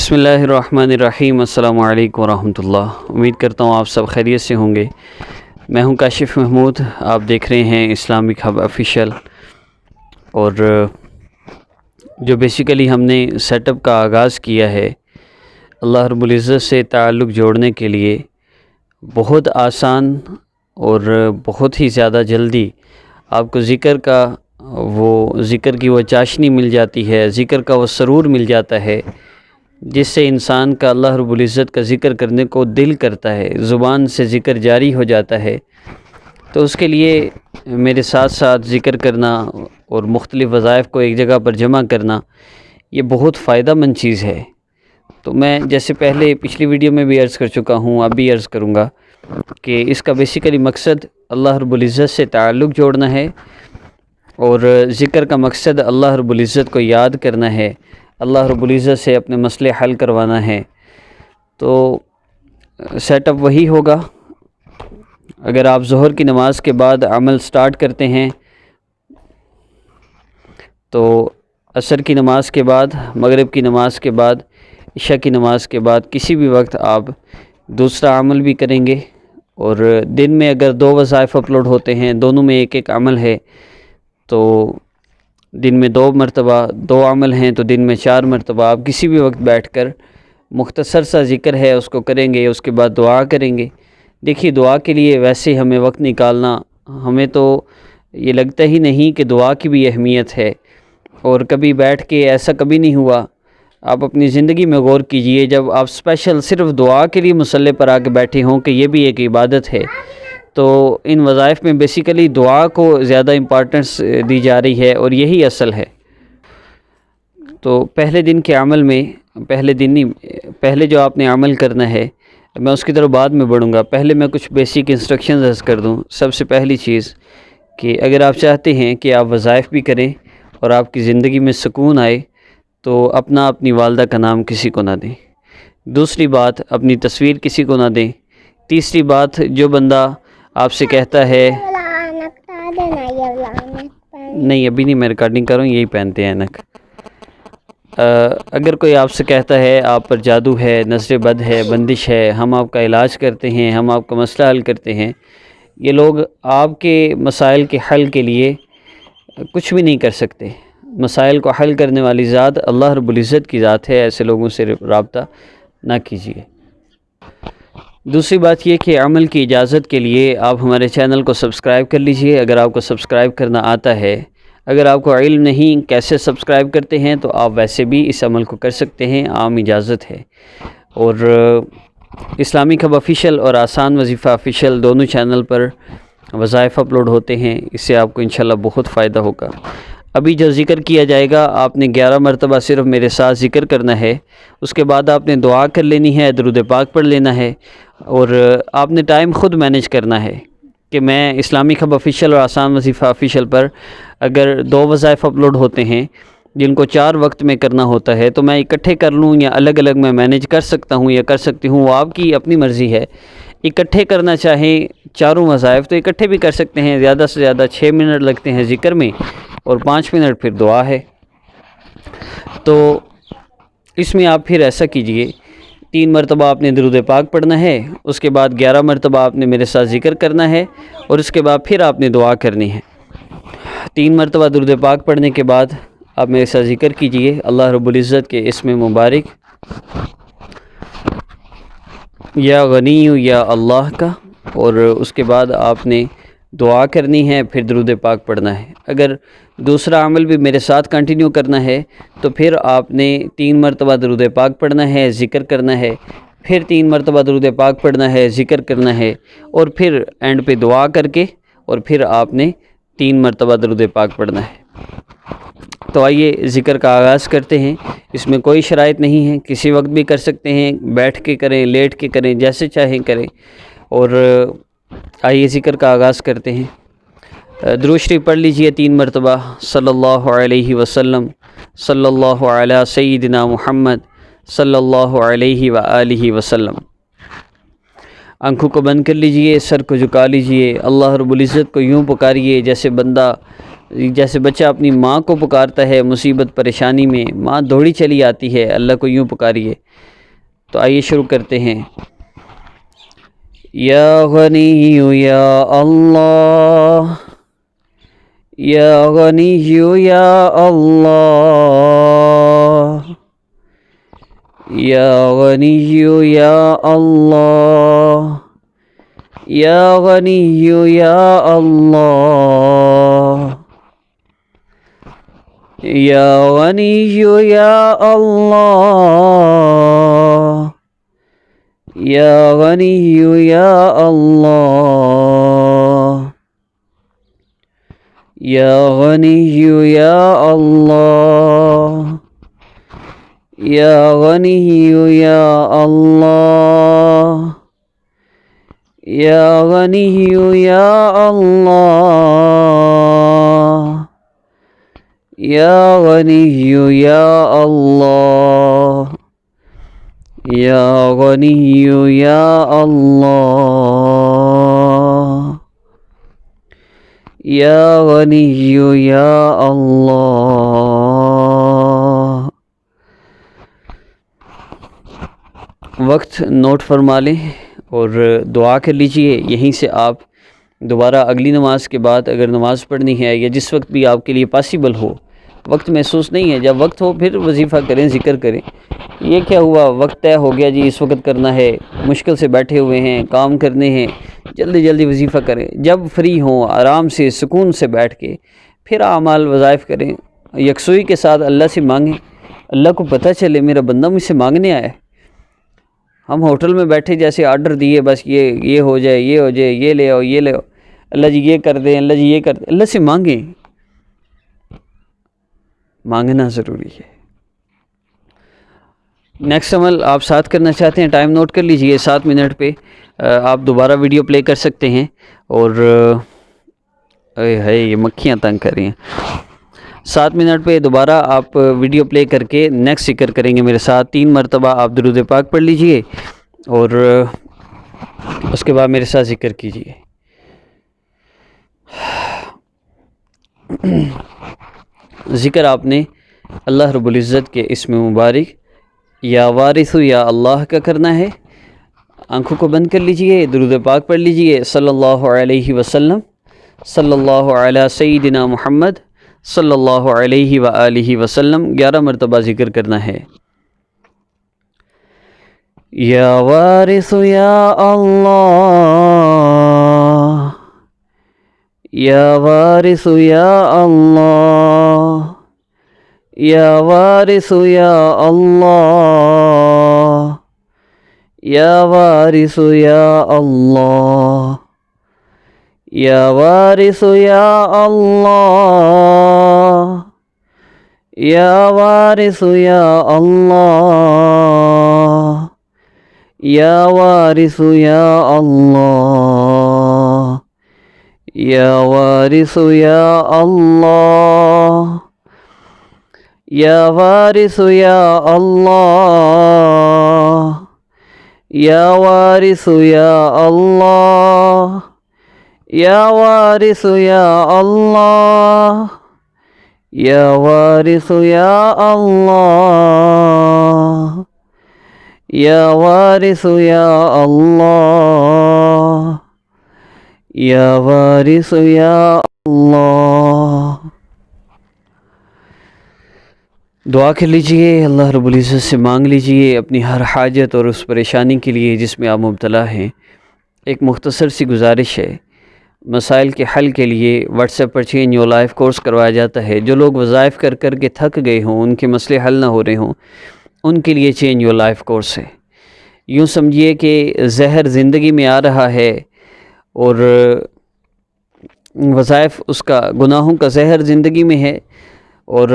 بسم اللہ الرحمن الرحیم۔ السلام علیکم ورحمۃ اللہ۔ امید کرتا ہوں آپ سب خیریت سے ہوں گے۔ میں ہوں کاشف محمود، آپ دیکھ رہے ہیں اسلامک ہب آفیشیل۔ اور جو بیسیکلی ہم نے سیٹ اپ کا آغاز کیا ہے اللہ رب العزت سے تعلق جوڑنے کے لیے، بہت آسان اور بہت ہی زیادہ جلدی آپ کو ذکر کی وہ چاشنی مل جاتی ہے، ذکر کا وہ سرور مل جاتا ہے جس سے انسان کا اللہ رب العزت کا ذکر کرنے کو دل کرتا ہے، زبان سے ذکر جاری ہو جاتا ہے۔ تو اس کے لیے میرے ساتھ ساتھ ذکر کرنا اور مختلف وظائف کو ایک جگہ پر جمع کرنا یہ بہت فائدہ مند چیز ہے۔ تو میں جیسے پہلے پچھلی ویڈیو میں بھی عرض کر چکا ہوں، اب بھی عرض کروں گا کہ اس کا بیسیکلی مقصد اللہ رب العزت سے تعلق جوڑنا ہے، اور ذکر کا مقصد اللہ رب العزت کو یاد کرنا ہے، اللہ رب العزت سے اپنے مسئلے حل کروانا ہے۔ تو سیٹ اپ وہی ہوگا۔ اگر آپ ظہر کی نماز کے بعد عمل سٹارٹ کرتے ہیں تو عصر کی نماز کے بعد، مغرب کی نماز کے بعد، عشاء کی نماز کے بعد کسی بھی وقت آپ دوسرا عمل بھی کریں گے۔ اور دن میں اگر 2 وظائف اپلوڈ ہوتے ہیں، دونوں میں ایک ایک عمل ہے، تو دن میں 2 مرتبہ 2 عمل ہیں تو دن میں 4 مرتبہ آپ کسی بھی وقت بیٹھ کر مختصر سا ذکر ہے اس کو کریں گے۔ اس کے بعد دعا کریں گے۔ دیکھیے، دعا کے لیے ویسے ہمیں وقت نکالنا، ہمیں تو یہ لگتا ہی نہیں کہ دعا کی بھی اہمیت ہے، اور کبھی بیٹھ کے ایسا کبھی نہیں ہوا۔ آپ اپنی زندگی میں غور کیجئے، جب آپ اسپیشل صرف دعا کے لیے مصلی پر آ کے بیٹھے ہوں کہ یہ بھی ایک عبادت ہے، تو ان وظائف میں بیسیکلی دعا کو زیادہ امپارٹنس دی جا رہی ہے، اور یہی اصل ہے۔ تو پہلے دن کے عمل میں پہلے جو آپ نے عمل کرنا ہے، میں اس کی طرف بعد میں بڑھوں گا۔ پہلے میں کچھ بیسک انسٹرکشنز عرض کر دوں۔ سب سے پہلی چیز کہ اگر آپ چاہتے ہیں کہ آپ وظائف بھی کریں اور آپ کی زندگی میں سکون آئے، تو اپنی والدہ کا نام کسی کو نہ دیں۔ دوسری بات، اپنی تصویر کسی کو نہ دیں۔ تیسری بات، جو بندہ آپ سے کہتا ہے نہیں ابھی نہیں، میں ریکارڈنگ کر رہا ہوں، یہی پہنتے ہیں اینک۔ اگر کوئی آپ سے کہتا ہے آپ پر جادو ہے، نظر بد ہے، بندش ہے، ہم آپ کا علاج کرتے ہیں، ہم آپ کا مسئلہ حل کرتے ہیں، یہ لوگ آپ کے مسائل کے حل کے لیے کچھ بھی نہیں کر سکتے۔ مسائل کو حل کرنے والی ذات اللہ رب العزت کی ذات ہے، ایسے لوگوں سے رابطہ نہ کیجیے۔ دوسری بات یہ کہ عمل کی اجازت کے لیے آپ ہمارے چینل کو سبسکرائب کر لیجئے اگر آپ کو سبسکرائب کرنا آتا ہے۔ اگر آپ کو علم نہیں کیسے سبسکرائب کرتے ہیں تو آپ ویسے بھی اس عمل کو کر سکتے ہیں، عام اجازت ہے۔ اور اسلامک ہب آفیشیل اور آسان وظیفہ آفیشیل دونوں چینل پر وظائف اپلوڈ ہوتے ہیں، اس سے آپ کو انشاءاللہ بہت فائدہ ہوگا۔ ابھی جو ذکر کیا جائے گا، آپ نے 11 مرتبہ صرف میرے ساتھ ذکر کرنا ہے۔ اس کے بعد آپ نے دعا کر لینی ہے، درود پاک پڑھ لینا ہے، اور آپ نے ٹائم خود مینیج کرنا ہے کہ میں اسلامک ہب آفیشیل اور آسان وظیفہ آفیشیل پر اگر 2 وظائف اپلوڈ ہوتے ہیں جن کو 4 وقت میں کرنا ہوتا ہے، تو میں اکٹھے کر لوں یا الگ الگ میں مینیج کر سکتا ہوں یا کر سکتی ہوں، وہ آپ کی اپنی مرضی ہے۔ اکٹھے کرنا چاہیں چاروں وظائف تو اکٹھے بھی کر سکتے ہیں۔ زیادہ سے زیادہ 6 منٹ لگتے ہیں ذکر میں، اور 5 منٹ پھر دعا ہے۔ تو اس میں آپ پھر ایسا کیجئے، 3 مرتبہ آپ نے درود پاک پڑھنا ہے، اس کے بعد 11 مرتبہ آپ نے میرے ساتھ ذکر کرنا ہے، اور اس کے بعد پھر آپ نے دعا کرنی ہے۔ 3 مرتبہ درود پاک پڑھنے کے بعد آپ میرے ساتھ ذکر کیجئے اللہ رب العزت کے اسم مبارک یا غنی یا اللہ کا، اور اس کے بعد آپ نے دعا کرنی ہے، پھر درود پاک پڑھنا ہے۔ اگر دوسرا عمل بھی میرے ساتھ کنٹینیو کرنا ہے تو پھر آپ نے 3 مرتبہ درود پاک پڑھنا ہے، ذکر کرنا ہے، پھر 3 مرتبہ درود پاک پڑھنا ہے، ذکر کرنا ہے، اور پھر اینڈ پہ دعا کر کے اور پھر آپ نے 3 مرتبہ درود پاک پڑھنا ہے۔ تو آئیے ذکر کا آغاز کرتے ہیں۔ اس میں کوئی شرائط نہیں ہے، کسی وقت بھی کر سکتے ہیں، بیٹھ کے کریں، لیٹ کے کریں، جیسے چاہیں کریں۔ اور آئیے ذکر کا آغاز کرتے ہیں۔ درود شریف پڑھ لیجئے 3 مرتبہ، صلی اللہ علیہ وسلم، صلی اللہ علی سیدنا محمد، صلی اللہ علیہ وآلہ وسلم۔ آنکھوں کو بند کر لیجئے، سر کو جھکا لیجئے، اللہ رب العزت کو یوں پکاریے جیسے بندہ جیسے بچہ اپنی ماں کو پکارتا ہے مصیبت پریشانی میں، ماں دوڑی چلی آتی ہے، اللہ کو یوں پکاریے۔ تو آئیے شروع کرتے ہیں۔ یا غنی یا اللہ، یا غنی یا اللہ، یا غنی یا اللہ، یا غنی یا اللہ، یا غنی یا اللہ، یا غنی یا اللہ، یا غنی یا اللہ، یا غنی یا اللہ، یا غنی یا اللہ، یا غنی یا اللہ، یا غنی یا اللہ، یا غنی یا اللہ۔ وقت نوٹ فرما لیں اور دعا کر لیجئے۔ یہیں سے آپ دوبارہ اگلی نماز کے بعد اگر نماز پڑھنی ہے یا جس وقت بھی آپ کے لیے پاسبل ہو، وقت محسوس نہیں ہے، جب وقت ہو پھر وظیفہ کریں، ذکر کریں۔ یہ کیا ہوا، وقت طے ہو گیا جی اس وقت کرنا ہے، مشکل سے بیٹھے ہوئے ہیں، کام کرنے ہیں، جلدی جلدی وظیفہ کریں۔ جب فری ہوں آرام سے سکون سے بیٹھ کے پھر اعمال وظائف کریں، یکسوئی کے ساتھ اللہ سے مانگیں۔ اللہ کو پتہ چلے میرا بندہ مجھ سے مانگنے آیا ہے۔ ہم ہوٹل میں بیٹھے جیسے آرڈر دیے، بس یہ ہو جائے، یہ ہو جائے، یہ لے آؤ، یہ لے آؤ، اللہ جی یہ کر دیں، اللہ جی یہ کر دیں۔ اللہ سے مانگیں، مانگنا ضروری ہے۔ نیکسٹ عمل آپ ساتھ کرنا چاہتے ہیں، ٹائم نوٹ کر لیجئے، 7 منٹ پہ آپ دوبارہ ویڈیو پلے کر سکتے ہیں۔ اور یہ مکھیاں تنگ کر رہی ہیں۔ 7 منٹ پہ دوبارہ آپ ویڈیو پلے کر کے نیکسٹ ذکر کریں گے میرے ساتھ۔ 3 مرتبہ آپ درود پاک پڑھ لیجئے اور اس کے بعد میرے ساتھ ذکر کیجئے۔ ذکر آپ نے اللہ رب العزت کے اسم مبارک یا وارث یا اللہ کا کرنا ہے۔ آنکھوں کو بند کر لیجئے، درود پاک پڑھ لیجئے، صلی اللہ علیہ وسلم، صلی اللہ علی سیدنا محمد صلی اللہ علیہ وآلہ وسلم 11 مرتبہ ذکر کرنا ہے۔ یا وارث یا اللہ، یا وارث یا اللہ، یا وارث یا اللہ، یا وارث یا اللہ، یا وارث یا اللہ، یا وارث یا اللہ، یا وارث یا اللہ، یا وارث یا اللہ، یا وارث یا اللہ، یا وارث یا اللہ، یا وارث یا اللہ، یا وارث یا اللہ، یا وارث یا اللہ، یا وارث یا اللہ۔ دعا کر لیجئے، اللہ رب العزت سے مانگ لیجئے اپنی ہر حاجت اور اس پریشانی کے لیے جس میں آپ مبتلا ہیں۔ ایک مختصر سی گزارش ہے، مسائل کے حل کے لیے what's app per change your life course کروایا جاتا ہے۔ جو لوگ وظائف کر کر کے تھک گئے ہوں، ان کے مسئلے حل نہ ہو رہے ہوں، ان کے لیے چینج یور لائف کورس ہے۔ یوں سمجھیے کہ زہر زندگی میں آ رہا ہے اور وظائف اس کا، گناہوں کا زہر زندگی میں ہے اور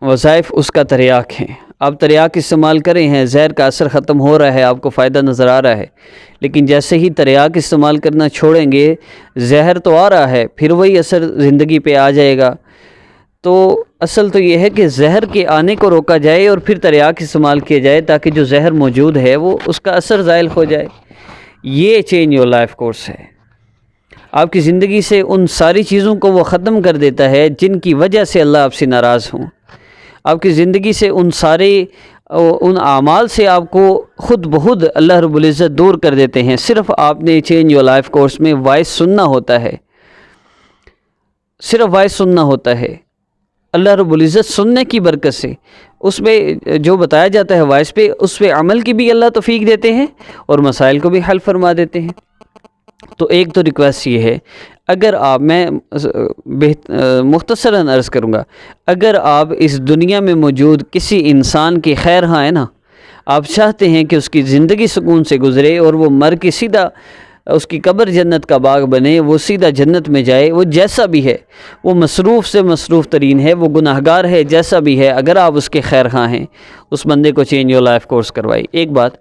وظائف اس کا تریاک ہیں۔ آپ تریاک استعمال کریں ہیں، زہر کا اثر ختم ہو رہا ہے، آپ کو فائدہ نظر آ رہا ہے، لیکن جیسے ہی تریاک استعمال کرنا چھوڑیں گے، زہر تو آ رہا ہے، پھر وہی اثر زندگی پہ آ جائے گا۔ تو اصل تو یہ ہے کہ زہر کے آنے کو روکا جائے اور پھر تریاک استعمال کیا جائے تاکہ جو زہر موجود ہے وہ اس کا اثر زائل ہو جائے۔ یہ چینج یور لائف کورس ہے۔ آپ کی زندگی سے ان ساری چیزوں کو وہ ختم کر دیتا ہے جن کی وجہ سے اللہ آپ سے ناراض ہوں۔ آپ کی زندگی سے ان اعمال سے آپ کو خود بخود اللہ رب العزت دور کر دیتے ہیں۔ صرف آپ نے چینج یور لائف کورس میں وائس سننا ہوتا ہے، صرف وائس سننا ہوتا ہے۔ اللہ رب العزت سننے کی برکت سے اس پہ جو بتایا جاتا ہے وائس پہ، اس پہ عمل کی بھی اللہ توفیق دیتے ہیں اور مسائل کو بھی حل فرما دیتے ہیں۔ تو ایک تو ریکویسٹ یہ ہے، اگر آپ، میں مختصراً عرض کروں گا، اگر آپ اس دنیا میں موجود کسی انسان کے خیر ہاں ہے نا، آپ چاہتے ہیں کہ اس کی زندگی سکون سے گزرے اور وہ مر کے سیدھا اس کی قبر جنت کا باغ بنے، وہ سیدھا جنت میں جائے، وہ جیسا بھی ہے، وہ مصروف سے مصروف ترین ہے، وہ گناہگار ہے، جیسا بھی ہے، اگر آپ اس کے خیر خواہ ہیں، اس بندے کو چینج یور لائف کورس کروائی۔ ایک بات۔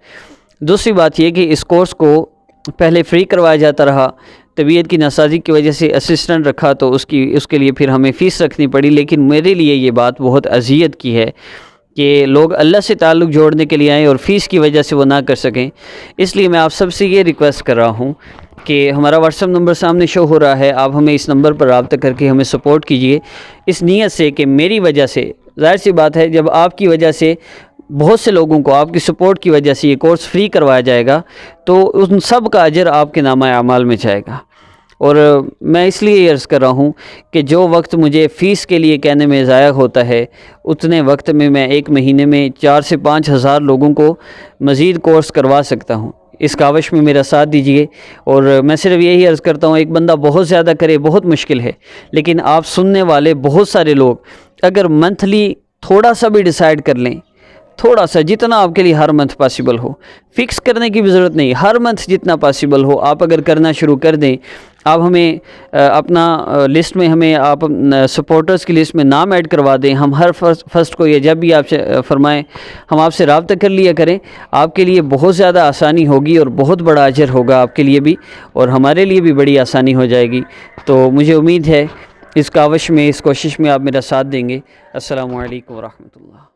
دوسری بات یہ کہ اس کورس کو پہلے فری کروایا جاتا رہا، طبیعت کی ناسازی کی وجہ سے اسسٹنٹ رکھا تو اس کے لیے پھر ہمیں فیس رکھنی پڑی، لیکن میرے لیے یہ بات بہت اذیت کی ہے کہ لوگ اللہ سے تعلق جوڑنے کے لیے آئیں اور فیس کی وجہ سے وہ نہ کر سکیں۔ اس لیے میں آپ سب سے یہ ریکویسٹ کر رہا ہوں کہ ہمارا واٹس ایپ نمبر سامنے شو ہو رہا ہے، آپ ہمیں اس نمبر پر رابطہ کر کے ہمیں سپورٹ کیجئے، اس نیت سے کہ میری وجہ سے، ظاہر سی بات ہے جب آپ کی وجہ سے بہت سے لوگوں کو، آپ کی سپورٹ کی وجہ سے یہ کورس فری کروایا جائے گا تو ان سب کا اجر آپ کے نامہ اعمال میں جائے گا۔ اور میں اس لیے عرض کر رہا ہوں کہ جو وقت مجھے فیس کے لیے کہنے میں ضائع ہوتا ہے، اتنے وقت میں میں ایک مہینے میں 4 سے 5 ہزار لوگوں کو مزید کورس کروا سکتا ہوں۔ اس کاوش میں میرا ساتھ دیجئے، اور میں صرف یہی عرض کرتا ہوں، ایک بندہ بہت زیادہ کرے بہت مشکل ہے، لیکن آپ سننے والے بہت سارے لوگ اگر منتھلی تھوڑا سا بھی ڈیسائیڈ کر لیں، تھوڑا سا، جتنا آپ کے لیے ہر منتھ پاسبل ہو، فکس کرنے کی بھی ضرورت نہیں، ہر منتھ جتنا پاسبل ہو آپ اگر کرنا شروع کر دیں، آپ ہمیں اپنا لسٹ میں، ہمیں آپ سپورٹرز کی لسٹ میں نام ایڈ کروا دیں، ہم ہر فرسٹ کو، یا جب بھی آپ سے فرمائیں ہم آپ سے رابطہ کر لیا کریں، آپ کے لیے بہت زیادہ آسانی ہوگی اور بہت بڑا اجر ہوگا آپ کے لیے بھی، اور ہمارے لیے بھی بڑی آسانی ہو جائے گی۔ تو مجھے امید ہے اس کاوش میں، اس کوشش میں آپ میرا ساتھ دیں گے۔ السلام علیکم ورحمۃ اللہ۔